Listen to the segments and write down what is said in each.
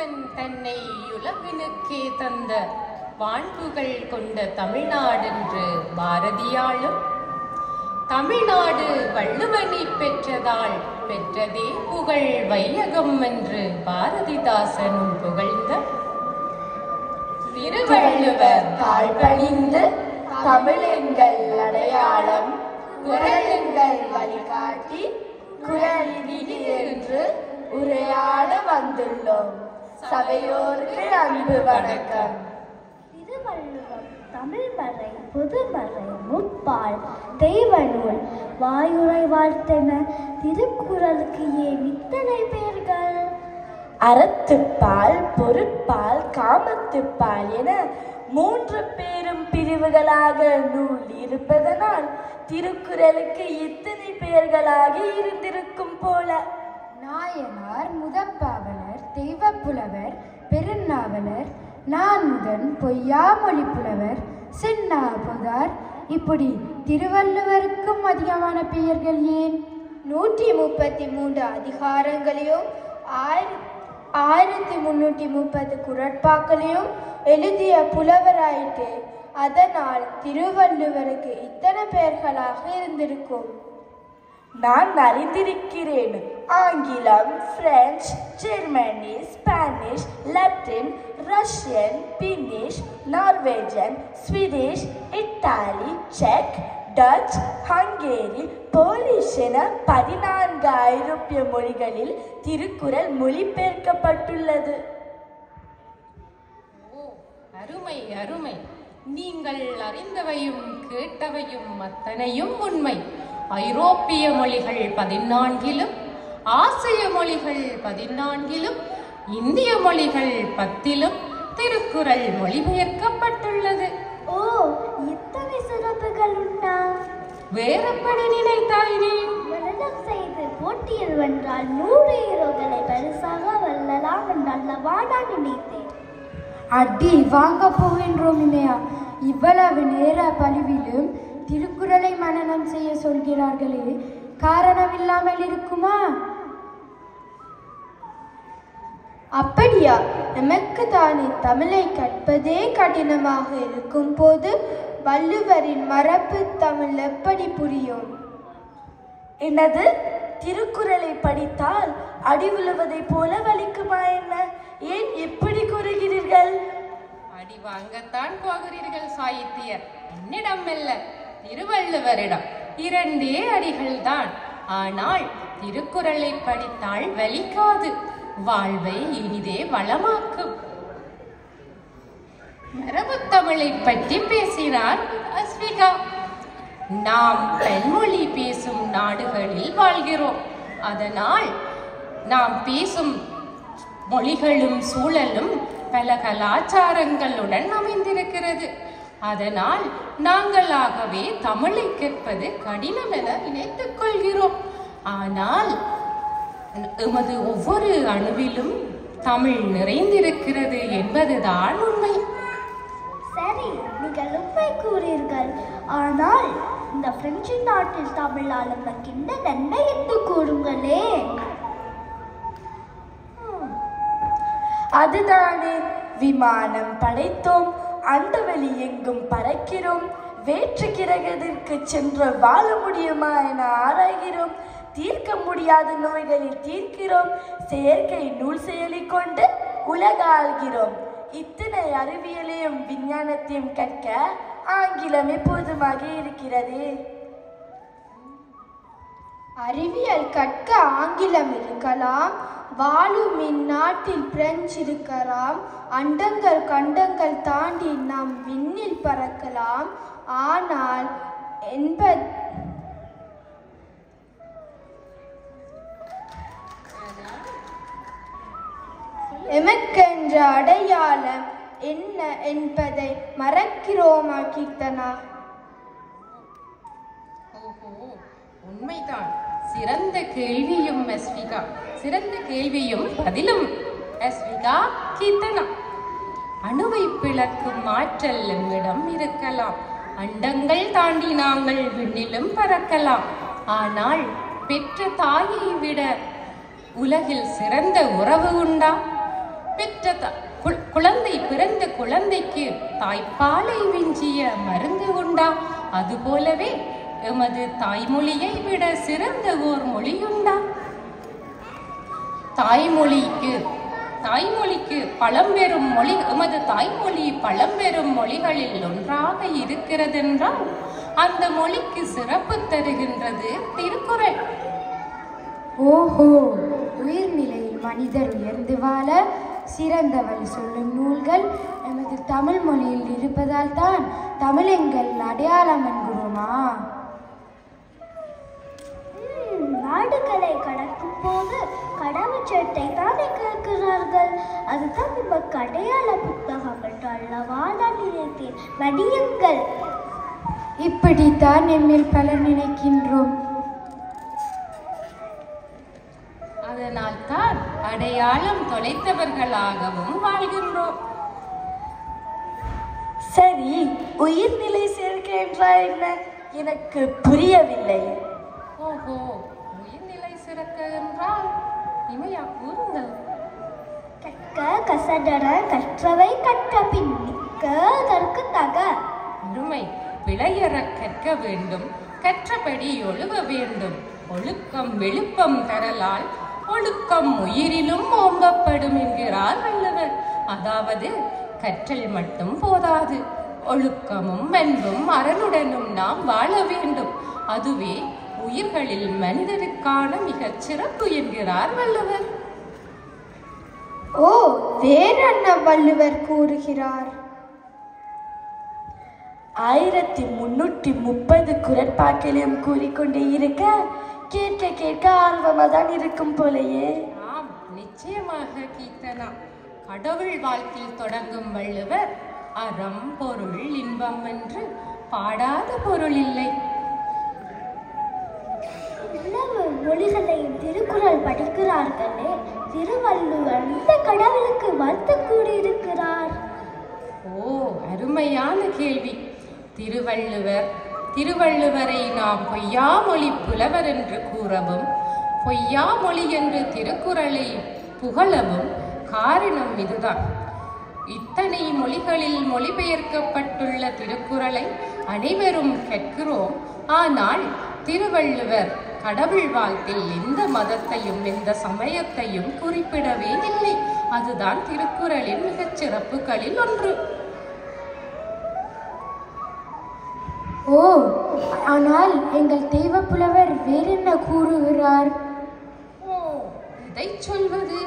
வள்ளுவன் தன்னை உலகினுக்கே தந்த வான்புகள் கொண்ட தமிழ்நாடென்று பாரதியாலும், தமிழ்நாடு வள்ளுவனை பெற்றதால் பெற்றதே புகழ் வையகம் என்று பாரதிதாசனும் புகழ்ந்த திருவள்ளுவர் தாழ்பணிந்து தமிழெங்கள் அடையாளம், குரலெங்கள் வழிகாட்டி, குரல் விதி என்று உரையாட வந்துள்ளோம். சபையோருக்கு அன்பு வணக்கம். திருவள்ளுவம் தமிழ்மறை, பொதுமறை, முப்பால், தெய்வநூல், வாயுரை வாழ்த்தென திருக்குறளுக்கு ஏன் இத்தனை பெயர்கள்? அறத்துப்பால், பொருட்பால், காமத்துப்பால் என 3 பெரும் பிரிவுகளாக நூல் இருப்பதனால் திருக்குறளுக்கு இத்தனை பெயர்களாக இருந்திருக்கும் போல. நாயனார், முதப்பாவலர், தெய்வப்புலவர், பெருநாவலர், நான்முதன், பொய்யாமொழி புலவர், சென்னாபுதார், இப்படி திருவள்ளுவருக்கும் அதிகமான பெயர்கள் ஏன்? 133 அதிகாரங்களையும் 1330 குறட்பாக்களையும் எழுதிய புலவராயிற்று. அதனால் திருவள்ளுவருக்கு இத்தனை பெயர்களாக இருந்திருக்கும். நான் அறிந்திருக்கிறேன். ஆங்கிலம், French, Germany, Spanish, Latin, Russian, Finnish, Norwegian, Swedish, Italy, செக், டச், ஹங்கேரி, போலிஷ் என 14 ஐரோப்பிய மொழிகளில் திருக்குறள் மொழிபெயர்க்கப்பட்டுள்ளது. அருமை அருமை. நீங்கள் அறிந்தவையும் கேட்டவையும் அத்தனையும் உண்மை. ஐரோப்பிய மொழிகள் 14லும், ஆசிய மொழிகள் 14லும், இந்திய மொழிகள் 10லும் திருக்குறள் மொழிபெயர்க்கப்பட்டுள்ளது. ஓ, இத்தனை சிறப்புகள் உண்டா? வேறெப்படி நினைத்தாய் நீ? மனனம் செய்து போட்டியில் வென்றால் 100 ஹீரோக்களை பரிசாக வெல்லலாம் என்றல்லவா நான் நினைத்தேன். அடி வாங்க போகின்றோம் இமையா. இவ்வளவு நேர பழிவிலும் திருக்குறளை மனனம் செய்ய சொல்கிறார்களே, காரணம் இல்லாமல் இருக்குமா? அப்படியா? நமக்கு தானே தமிழை கற்பதே கடினமாக இருக்கும் போது வள்ளுவரின் மரபு தமிழ் எப்படி புரியும்? என்னது? திருக்குறளை படித்தால் அடி விழுவதை போல வலிக்குமா என்ன? ஏன் இப்படி கூறுகிறீர்கள்? அடி வாங்கத்தான் போகிறீர்கள் சாகித்யர். என்னிடம் அல்ல, திருவள்ளுவரிடம். 2 அடிகள் தான். ஆனால் திருக்குறளை படித்தால் வலிக்காது, வாழ்வை இனிதே வளமாக்கும். மரபு தமிழை பற்றி பேசினார் அஸ்விகா. நாம் பன்மொழி பேசும் நாடுகளில் வாழ்கிறோம். அதனால் நாம் பேசும் மொழிகளும் சூழலும் பல கலாச்சாரங்களுடன் அமைந்திருக்கிறது. அதனால் நாங்களாகவே தமிழை கேட்பது கடினம் என நினைத்துக் கொள்கிறோம். ஆனால் எமது ஒவ்வொரு அணுவிலும் தமிழ் நிறைந்திருக்கிறது என்பதுதான் உண்மை. சரி, நீங்கள் உண்மை கூறீர்கள். ஆனால் இந்த பிரெஞ்சு நாட்டில் தமிழால் நமக்கு என்ன நன்மை என்று கூறுங்களே. அதுதானே, விமானம் படைத்தோம், அண்டவெளி எங்கும் பறக்கிறோம், வேற்று கிரகத்திற்கு சென்று வாழ முடியுமா என ஆராய்கிறோம், தீர்க்க முடியாத நோய்களில் தீர்க்கிறோம், செயற்கை நூல் செயலி கொண்டு உலக ஆள்கிறோம். இத்தனை அறிவியலையும் விஞ்ஞானத்தையும் கற்க ஆங்கிலமே போதுமாக இருக்கிறது. அறிவியல் கற்க ஆங்கிலம் இருக்கலாம், வாழும் இந்நாட்டில் பிரெஞ்சு இருக்கலாம், அண்டங்கள் கண்டங்கள் தாண்டி நாம் விண்ணில் பறக்கலாம். ஆனால் எமக்கென்ற அடையாளம் என்ன என்பதை மறக்கிறோமா கீர்த்தனா? உண்மைதான். சிறந்த கேள்வியும் அஸ்விகா, சிறந்த கேள்வியும் பதிலும் அஸ்விகா. கீர்த்தனா, அணுவை பிளக்கும் ஆற்றல் நம்மிடம் இருக்கலாம், அண்டங்கள் தாண்டி நாங்கள் விண்ணிலும் பறக்கலாம். ஆனால் பெற்ற தாயை விட உலகில் சிறந்த உறவு உண்டா? குழந்தை பிறந்த குழந்தைக்கு தாய்ப்பாலை விஞ்சிய மருந்து உண்டா? அதுபோலவே எமது தாய்மொழியை விட சிறந்த ஓர் மொழியுண்டா? தாய்மொழிக்கு பழம்பெரும் மொழி, எமது தாய்மொழி பழம்பெரும் மொழிகளில் ஒன்றாக இருக்கிறதென்றால் அந்த மொழிக்கு சிறப்பு தருகின்றது திருக்குறள். ஓஹோ, உயிர்நிலையில் மனிதர் உயர்ந்து வாழ சிறந்த வழி சொல்லும் நூல்கள் எமது தமிழ் மொழியில் இருப்பதால் தான் தமிழ் எங்கள் அடையாளம் என்கிறோமா? நாடுகளை கடக்கும் போது கடவுச்சட்டை தானே கேட்கிறார்கள். அதுதான் நமக்கு அடையாள புத்தகம் என்று அல்லவா நான் நினைத்தேன். மடியுங்கள். இப்படித்தான் எம்மில் பலர் நினைக்கின்றோம். அதனால் தான் அடையாளம் தொலைத்தவர்களாகவும் வாழ்கின்றோம். சரி, உயிர்நிலை சேர்க்கை என்றால் என்ன? எனக்கு புரியவில்லை. ஓஹோ, உயிர்நிலை சிறக்க என்றால் இமையா கூறுங்கள். கற்க கசடர கற்றவை கற்ற பின் நிற்க அதற்கு தக. அருமை. பிழையற கற்க வேண்டும், கற்றபடி ஒழுக வேண்டும். ஒழுக்கம் விழுப்பம் தரலால் ஒழுக்கம் உயிரிலும் ஓம்பப்படும் என்கிறார் வள்ளுவர். அதாவது கற்றல் மட்டும் போதாது, ஒழுக்கமும் அன்பும் அறனுடனும் நாம் வாழ வேண்டும். அதுவே உயிர்களில் மனிதருக்கான மிகச் சிறப்பு என்கிறார் வள்ளுவர். ஓ, வேறென்ன வள்ளுவர் கூறுகிறார்? 1330 குரட்பாக்களிலும் கூறிக்கொண்டே இருக்க கேட்க கேட்க ஆர்வமாதான் இருக்கும் போலையே. ஆம், நிச்சயமாக கீர்த்தனா. கடவுள் வாழ்த்தில் தொடங்கும் வள்ளுவர் அறம் பொருள் இன்பம் என்று பாடாத பொருள் இல்லை. இவ்வளவு மொழிகளையும் திருக்குறள் படிக்கிறார்களே, திருவள்ளுவர் இந்த கடவுளுக்கு வாழ்த்து கூறியிருக்கிறார். ஓ, அருமையான கேள்வி. திருவள்ளுவரை நாம் பொய்யாமொழி புலவர் என்று கூறவும், பொய்யாமொழி என்று திருக்குறளை புகழவும் காரணம் இதுதான். இத்தனை மொழிகளில் மொழிபெயர்க்கப்பட்டுள்ள திருக்குறளை அனைவரும் கேட்கிறோம். ஆனால் திருவள்ளுவர் கடவுள் வாழ்த்தில் எந்த மதத்தையும் எந்த சமயத்தையும் குறிப்பிடவே இல்லை. அதுதான் திருக்குறளின் மிகச் சிறப்புகளில் ஒன்று. ஓ, ஆனால் எங்கள் தெய்வ புலவர் வேறென்ன கூறுகிறார்? ஓ, இதை சொல்வது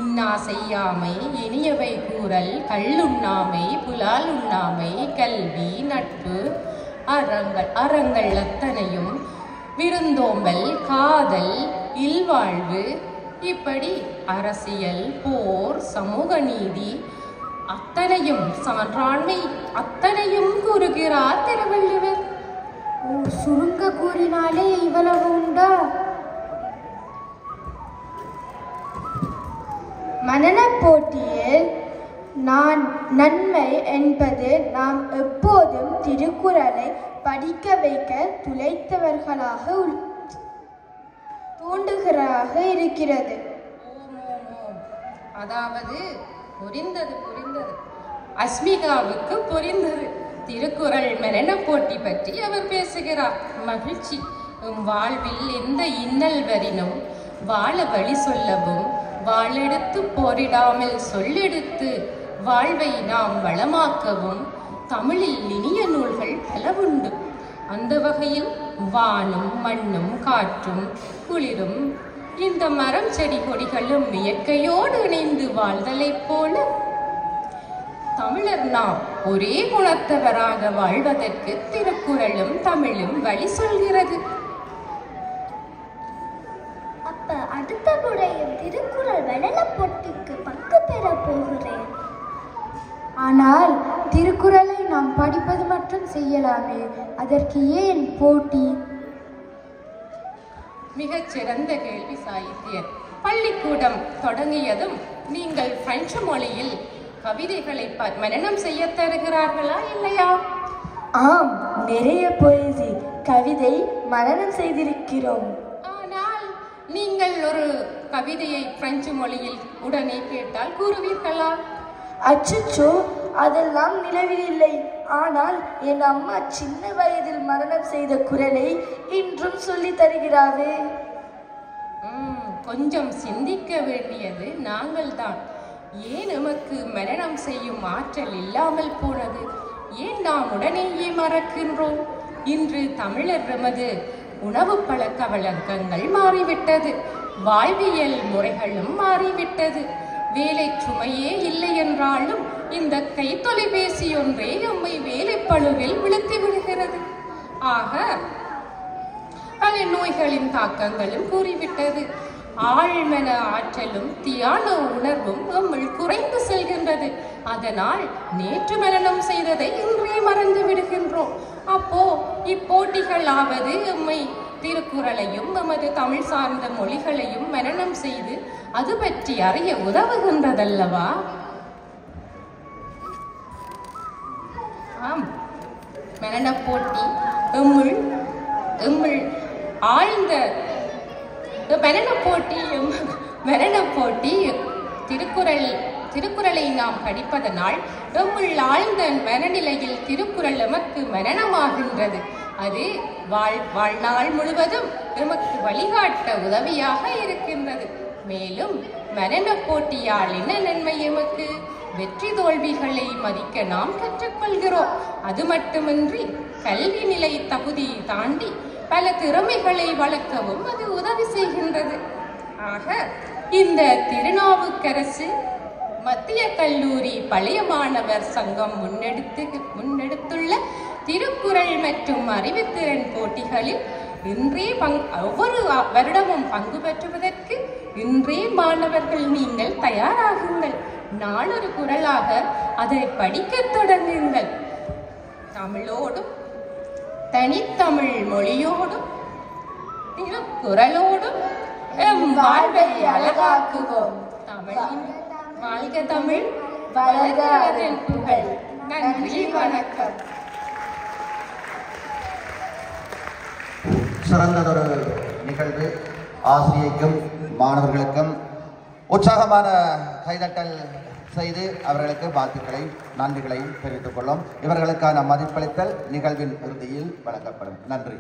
இன்னா செய்யாமை இனியவை கூறல், கல்லுண்ணாமை புலால் உண்ணாமை, கல்வி நட்பு அறங்கள் அத்தனையும், விருந்தோம்பல் காதல் இல்வாழ்வு, இப்படி அரசியல் போர் சமூக நீதி அத்தனையும் சான்றாண்மை அத்தனையும் கூறுகிறார் திருவள்ளுவர். ஓ, சுருங்க கூறினாலே இவ்வளவு உண்டா? மனன போட்டியில் நன்மை என்பது நாம் எப்போதும் திருக்குறளை படிக்க வைக்க துளைத்தவர்களாக தூண்டுகிறாக இருக்கிறது. அதாவது புரிந்தது. அஸ்மிகாவுக்கு புரிந்தது. திருக்குறள் மரண போட்டி பற்றி அவர் பேசுகிறார். மகிழ்ச்சி. வாழ்வில் எந்த இன்னல் வரினும் வாழ வழி சொல்லவும், வாளெடுத்து போரிடாமல் சொல்லெடுத்து வாழ்வை நாம் வளமாக்கவும் தமிழில் இனிய நூல்கள் பலவுண்டு. அந்த வகையில் வானும் மண்ணும் காற்றும் குளிரும் இந்த மரம் செடி கொடிகளும் இயற்கையோடு இணைந்து வாழ்தலைப் போல தமிழர் நாம் ஒரே குணத்தவராக வாழ்வதற்கு திருக்குறளும் தமிழும் வழி சொல்கிறது. அப்ப அடுத்த முறையும் திருக்குறள் வளர போட்டிக்கு பங்கு பெற போகிறேன். ஆனால் திருக்குறளை நாம் படிப்பது மட்டும் செய்யலாமே, அதற்கு ஏன் போட்டி? மிகச் சிறந்த கேள்வி சாகித்யர். பள்ளிக்கூடம் தொடங்கியதும் நீங்கள் பிரெஞ்சு மொழியில் கவிதைகளை மனனம் செய்ய தருகிறார்களா இல்லையா? ஆம், நிறைய போயசி கவிதை மனனம் செய்திருக்கிறோம். ஆனால் நீங்கள் ஒரு கவிதையை பிரெஞ்சு மொழியில் உடனே கேட்டால் கூறுவீர்களா? அச்சச்சோ, அதெல்லாம் நிலவில் இல்லை. ஆனால் என் அம்மா சின்ன வயதில் மரணம் செய்த குரலை இன்றும் சொல்லி தருகிறாவே. கொஞ்சம் சிந்திக்க வேண்டியது நாங்கள் தான். ஏன் நமக்கு மரணம் செய்யும் ஆற்றல் இல்லாமல் போனது? ஏன் நாம் உடனேயே மறக்கின்றோம்? இன்று தமிழர் எமது உணவு பழக்க வழக்கங்கள் மாறிவிட்டது. வாழ்வியல் முறைகளும் மாறிவிட்டது. வேலை சுமையே இல்லை என்றாலும் இந்த கைத்தொலைபேசி ஒன்றே நம்மை வேலைப்பளுவில் விழுத்தி விடுகிறது. ஆக பல நோய்களின் தாக்கங்களும் கூறிவிட்டது. ஆழ்மன ஆற்றலும் தியான உணர்வும் நம்மள் குறைந்து செல்கின்றது. அதனால் நேற்று மரணம் செய்ததை இன்றே மறந்து விடுகின்றோம். அப்போ இப்போட்டிகளாவது எம்மை திருக்குறளையும் நமது தமிழ் சார்ந்த மொழிகளையும் மரணம் செய்து அது பற்றி அறிய உதவுகின்றதல்லவா? ஆம், மரண போட்டி ஆழ்ந்த மரண போட்டி திருக்குறளை நாம் படிப்பதனால் எம்முள் ஆழ்ந்த மனநிலையில் திருக்குறள் எமக்கு மரணமாகின்றது. அது வாழ்நாள் முழுவதும் எமக்கு வழிகாட்ட உதவியாக இருக்கின்றது. மேலும் மரண போட்டியால் என்ன நன்மை? எமக்கு வெற்றி தோல்விகளை மதிக்க நாம் கற்றுக்கொள்கிறோம். அது மட்டுமின்றி கல்வி நிலை தகுதி தாண்டி பல திறமைகளை வளர்க்கவும் அது உதவி செய்கின்றது. ஆக இந்த திருநாவுக்கரசு மத்திய கல்லூரி பழைய மாணவர் சங்கம் முன்னெடுத்துள்ள திருக்குறள் மற்றும் அறிவுத்திறன் போட்டிகளில் ஒவ்வொரு வருடமும் பங்கு பெற்றுவதற்கு இன்றே மாணவர்கள் நீங்கள் தயாராகுங்கள். நாளொரு குறளாக அதை படிக்கத் தொடங்குங்கள். தமிழோடும் தனித்தமிழ் மொழியோடும் திருக்குறளோடும் எம் வாழ்வை அழகாக்குவோம். தமிழின் வாழ்க தமிழ், வளர்க அதன் புகழ். நன்றி, வணக்கம். சிறந்ததொரு நிகழ்வு. ஆசிரியைக்கும் மாணவர்களுக்கும் உற்சாகமான கைதட்டல் செய்து அவர்களுக்கு வாழ்த்துக்களை நன்றிகளையும் தெரிவித்துக் கொள்ளும். இவர்களுக்கான மதிப்பளித்தல் நிகழ்வின் இறுதியில் வழங்கப்படும். நன்றி.